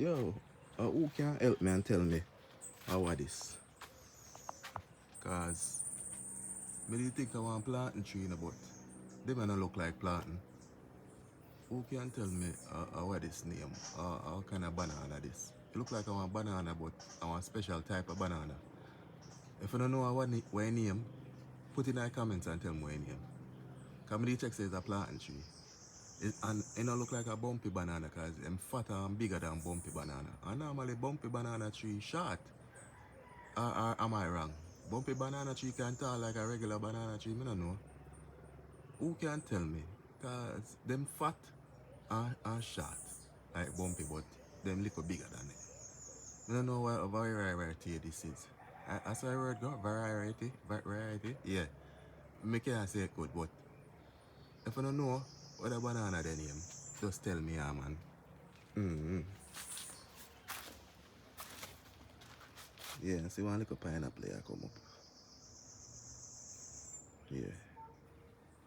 Yo, who can help me and tell me how are this? Cause me did think I want planting tree in a but they may not look like planting. Who can tell me how this name? How kind of banana this? It look like I want banana but I want special type of banana. If you don't know what name, put it in the comments and tell me what name. Cause me did check say it's a planting tree. And it don't look like a bumpy banana because I'm fatter and bigger than bumpy banana. And normally bumpy banana tree short. Or am I wrong? Bumpy banana tree can tall like a regular banana tree, I don't know. Who can tell me? Because them fat and short like bumpy but them little bigger than it. I don't know what variety this is. I saw a word go, variety, yeah. Me can't say it good, but if I don't know what a banana they name, just tell me, yeah, man. Yeah, see one little pineapple here come up. Yeah.